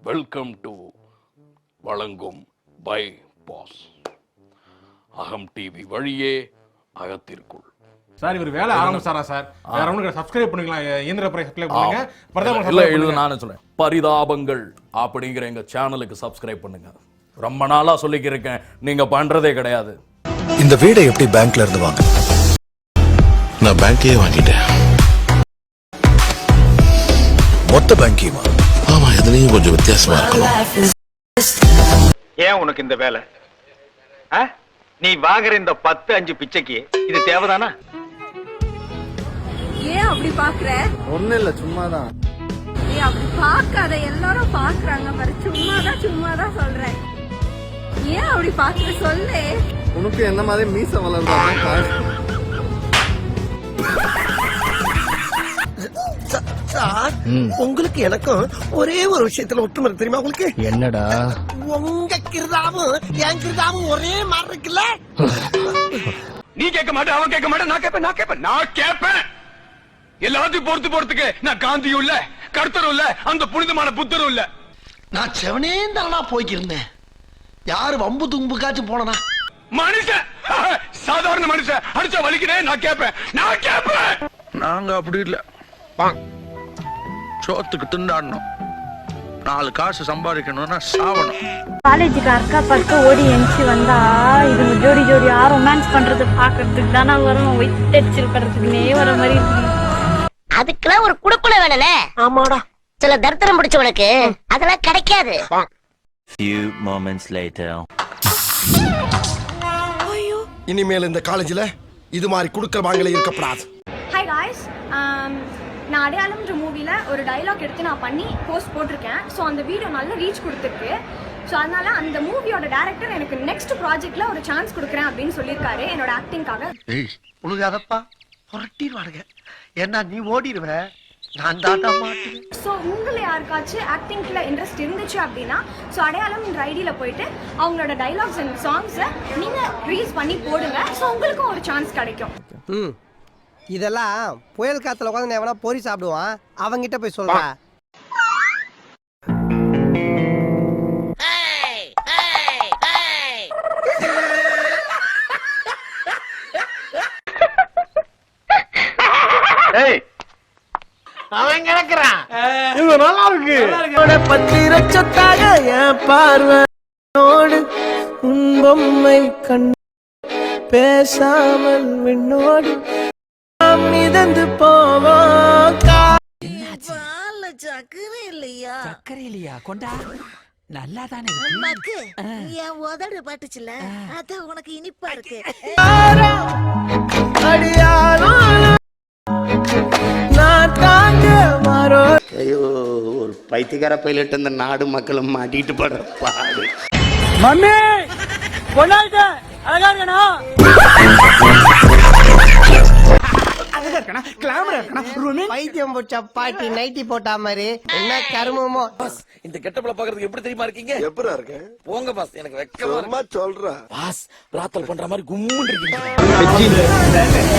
Welcome to வழங்கும் by pass. அகம் TV வழியே அகத்திற்குள். சார் இவர் வேலை ஆரம்பிச்சாரா சார்? வேற ஒண்ணு சப்ஸ்கிரைப் பண்ணிக்கலாம். இயந்திர பிரைஸ் சப்ஸ்கிரைப் பண்ணுங்க. இல்ல இது நானே சொல்றேன். பரிதாபங்கள் அப்படிங்கிற எங்க சேனலுக்கு சப்ஸ்கிரைப் பண்ணுங்க. ரொம்ப நாளா சொல்லிக்கிறேன், நீங்க பண்றதே கிடையாது. இந்த வீடை எப்படி பேங்க்ல இருந்து வாங்க? நான் பேங்க்லயே வாங்கிட்டேன். மொத்த பேங்கையுமா? ஆமா, எதுலயும் கொஞ்சம் வித்தியாசமா இருக்கணும். ஏன் உனக்கு இந்த வேலை? நீ வாங்குற இந்த 10-5 பிச்சைக்கு இது தேவைதானா? ஏன் அப்படி பாக்குற? ஒண்ணு இல்ல, சும்மாதான். ஏய் அப்படி பாக்காத, எல்லாரும் பாக்குறாங்க பாரு. சும்மாதான் சொல்றேன். ஏன் அப்படி பாக்குற சொல்லு. உனக்கு என்ன மாதிரி மீச வளர்ந்தாங்க. உங்களுக்கு எனக்கும் ஒரே ஒரு விஷயத்துல ஒற்றுமை தெரியுமா? உங்களுக்கு என்னடா? உங்க கிருதாவும் என் கிருதாவும் ஒரே மாதிரி இருக்குல்ல. நீ கேட்க மாட்டே, அவன் கேட்க மாட்டே, நான் கேட்பேன். எல்லாத்தையும் பொறுத்துக்கு நான் காந்தியும் இல்ல, கர்த்தரும் இல்ல, அந்த புனிதமான புத்தரும் இல்ல. நான் செவனே தானா போய்க்கிருந்தேன். யாரு வம்பு தும்புக்காச்சும் போனா? மனுஷன், சாதாரண மனுஷன் அடிச்சா வலிக்கிறேன். நான் கேட்பேன். நாங்க அப்படி இல்ல. சோத்துக்கு திண்டாடணும், 4 காசு சம்பாதிக்கணும்னா சாவணும். காலேஜுக்கு அக்கா பக்கம் ஓடி எஞ்சி வந்தா இதுங்க ஜோடியா ரொமான்ஸ் பண்றது பாக்குறதுக்கு தானே வரும். ஒயிட்டடிச்சில் பண்றதுக்குனே வர மாதிரி இருக்கு. அதுக்கெல்லாம் ஒரு குடுக்குல வேணும்ல. ஆமாடா, சில தரித்திரம் பிடிச்சவனுக்கு அதெல்லாம் கிடைக்காது. Few moments later. இனிமேல் இந்த காலேஜ்ல இது மாதிரி குடுக்கல் வாங்கல இருக்கப்படாது. ஹாய் காய்ஸ், நான் அடையாளம்ன்ற மூவியில் ஒரு டைலாக் எடுத்து நான் பண்ணி போஸ்ட் போட்டிருக்கேன். ஸோ அந்த வீடியோ நல்ல ரீச் கொடுத்துருக்கு. ஸோ அதனால அந்த மூவியோட டைரக்டர் எனக்கு நெக்ஸ்ட் ப்ராஜெக்ட்ல ஒரு சான்ஸ் கொடுக்குறேன் அப்படின்னு சொல்லியிருக்காரு என்னோட ஆக்டிங்காக. உனக்கு அதப்பா புரட்டிடுவானுங்க. ஏன்னா நீ ஓடிடுவ, நான் தாத்தா மாட்டேன். ஸோ உங்களை யாருக்காச்சும் ஆக்டிங்ல இன்ட்ரெஸ்ட் இருந்துச்சு அப்படின்னா ஸோ அடையாளம் என்ற ஐடியில் போயிட்டு அவங்களோட டைலாக்ஸ் அண்ட் சாங்ஸை நீங்கள் ரீல்ஸ் பண்ணி போடுங்க. ஸோ உங்களுக்கும் ஒரு சான்ஸ் கிடைக்கும். இதெல்லாம் புயல் காத்துல உட்காந்து எவனா பொறி சாப்பிடுவான், அவங்கிட்ட போய் சொல்றா. அவன் கிடக்குறான். இது நல்லா இருக்கு. பத்திர சொத்தாக என் பார்வையோடு பொம்மை கண் பேசாமல் விண்ணோடு மிதந்து போவோம். சக்கரை இல்லையா? சக்கரை இல்லையா? கொண்டா, நல்லா தானே மக்கு, என் உதடு பட்டுச்சுல, அதான் உனக்கு இனிப்பா இருக்கு. ஐயோ, ஒரு பைத்தியக்கார பைலட் இந்த நாடு மக்களும் மாட்டிட்டு படுற பாடு. மம்மி கொண்டாயிட்ட அழகா இருக்கனா? பைத்தியம் போச்சா பாட்டி நைட்டி போட்டா மாதிரி என்ன கருமமோ. இந்த கெட்டப்ல பாக்குறதுக்கு எப்படி தெரியுமா இருக்கீங்க? எப்பரா இருக்கு? போங்க பாஸ், எனக்கு வெக்கமா சொல்றா. பாஸ் ராத்தல் பண்ற மாதிரி கும்முன்னு இருக்கீங்க.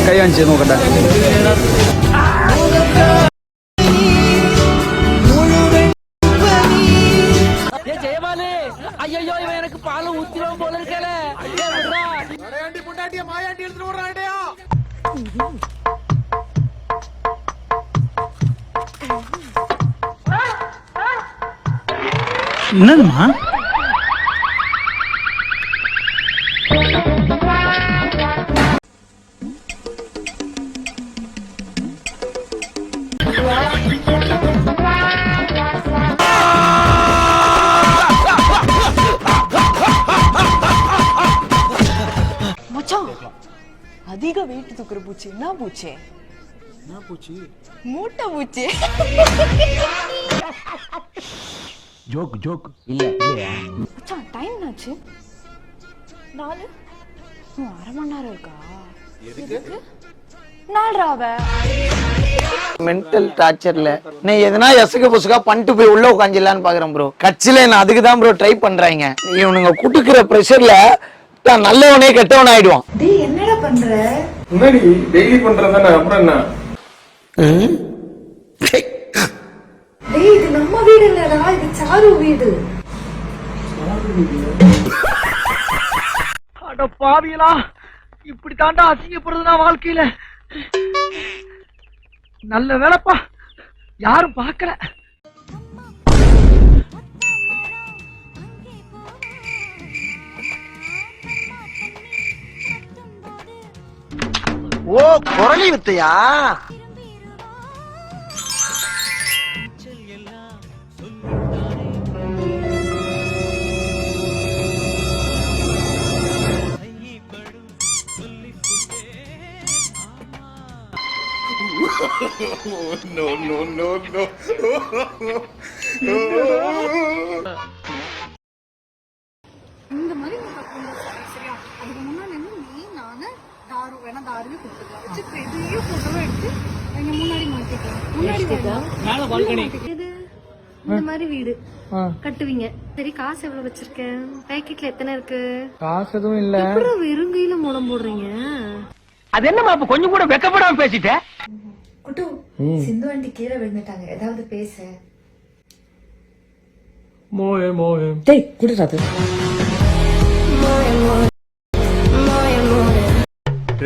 கையாஞ்சு நோக்கடா. ஏ ஜெயபாலு, ஐயோ இவன் எனக்கு பால் ஊத்திரும் போல இருக்கல. மறையாண்டி பொண்டாட்டிய மாயாண்டி எடுத்துட்டு ஓடுறாடேயா. என்னதுமா? மச்சான், அதிக வெயிட் தூக்குற பூச்சி என்ன பூச்சி? மூட்டை பூச்சி. ஜோக் இல்ல இல்லையா? மச்சான் டைம் ஆச்சு. 4 அரை மணி நேரம் இருக்கா? எதுக்கு 4 மென்டல் டார்ச்சர்ல நீ எதனா எசுக புசுகா பண்ணிட்டு போய் உள்ள உட்காந்துலான்னு பாக்குறேன் ப்ரோ. கட்சியில நான் அதுக்கு தான் ப்ரோ ட்ரை பண்றாங்க. இவனுங்க குடுக்குற பிரஷர்ல தான் நல்லவனே கெட்டவன் ஆயிடுவான். டேய் என்னடா பண்ற? முன்னாடி டெய்லி பண்றதானே, அப்புறம் என்ன? டேய் இது நம்ம வீடு இல்லடா, இது சாரு வீடு. அட பாவியலா, இப்படி தாண்டா அசிங்கப்படுறதுனா வாழ்க்கையில. நல்ல வேலைப்பா, யாரும் பார்க்கல. ஓ, குரலி வித்தையா? இந்த மாதிரி சரியா? அதுக்கு முன்னாடி நீ நானு தாரு வேணா தாருவே கொடுத்துக்கலாம். வச்சு பெரிய போட்டோலாம் எடுத்து எங்க முன்னாடி மாட்டிக்கலாம். முன்னாடி இது இந்த மாதிரி வீடு கட்டுவீங்க. சரி, காசு எவ்வளவு வச்சிருக்க? பேக்கெட்ல எத்தனை இருக்கு? காசு எதுவும் இல்ல. அப்புறம் வெறுங்கையில மூலம் போடுறீங்க. அது என்னமா அப்ப கொஞ்சம் கூட வெக்கப்படாம பேசிட்ட? குட்டு, சிந்து ஆண்டி கீழே விழுந்துட்டாங்க, ஏதாவது பேச. டேய் குடுறாது.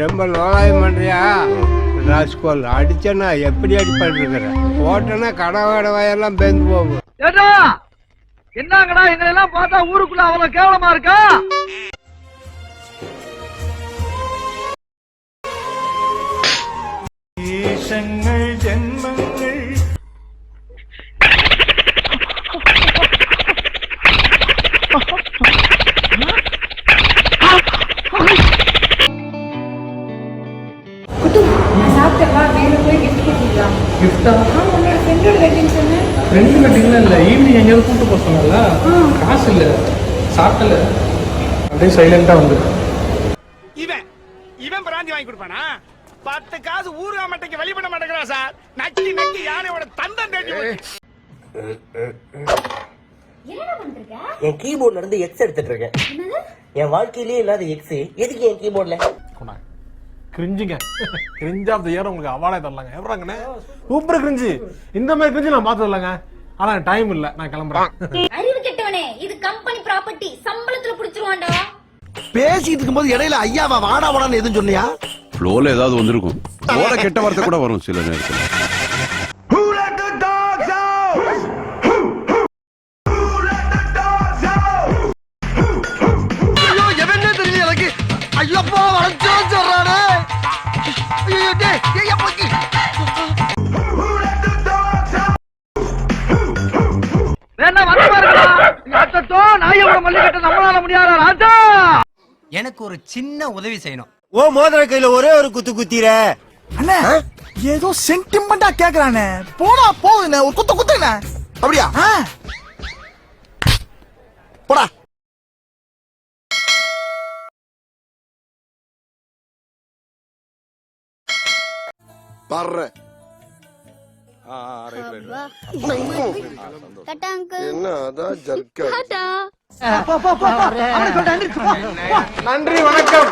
ரொம்ப லோலாயம் பண்றியா ராஸ்கோல்? அடிச்சனா எப்படி அடிப்பட்டு போட்டனா கடவாடவாயெல்லாம் பேந்து போகும். ஏடா என்னங்கடா எங்களை எல்லாம் பார்த்தா ஊருக்குள்ள அவ்வளவு கேவலமா இருக்கா? ஜென்மங்கள் ரெண்டு வெட்டிங்ல இல்ல, ஈவினிங் எங்கேயாவது கூட்டு போக சொன்னால, காசு இல்ல, சாப்பிடல, அப்படியே சைலண்டா வந்து. இவன் பிராந்தி வாங்கி கொடுப்பானா? 10 காசு ஊருகா மட்டைக்கு வெளி பண்ண மாட்டேங்கிறான் சார். நக்கி நக்கி யானையோட தந்தம் தேடி என்னடா பண்றீங்க? என் கீபோர்ட்ல இருந்து எக்ஸ் எடுத்துட்டு இருக்கேன். என் வாழ்க்கையிலேயே இல்லாத எக்ஸ் எதுக்கு என் கீபோர்ட்ல? கிரிஞ்சுங்க, கிரிஞ்ச் ஆஃப் தி இயர் உங்களுக்கு அவார்டே தரலாங்க. எப்பறாங்கண்ணே சூப்பர் கிரிஞ்சு. இந்த மாதிரி கிரிஞ்சு நான் பார்த்தது இல்லைங்க. ஆனா டைம் இல்ல, நான் கிளம்புறேன். அறிவு கெட்டவனே, இது கம்பெனி ப்ராப்பர்ட்டி, சம்பளத்துல புடிச்சிருவான்டா. பேசிட்டு இருக்கும்போது இடையில ஐயாவா வாடா வாடான்னு எதுவும் சொன்னியா? ஃப்ளோல ஏதாவது வந்திருக்கும். ஓட கெட்ட வார்த்தை கூட வரும் சில நேரத்துல. ஐயோ எவனே தெரியல எனக்கு. ஐயப்பா வளச்சா சொல்றானே. ஐயோ டேய் ஏய் போக்கி. வேணா வந்து பாருடா. அத்தோ நாயோட மல்லிகட்ட நம்மளால முடியாதா ராஜா? எனக்கு ஒரு சின்ன உதவி செய்யணும். ஓ மோதிர கையில ஒரே ஒரு குத்து குத்திர அண்ணா ஏதோ சென்டிமெண்டா கேக்குறானே. போடா போகுதுண்ணே, ஒரு குத்து குத்துண்ணே. அப்படியா? போடா. பாரு என்ன அதான் ஜர்க்கா. நன்றி, வணக்கம்.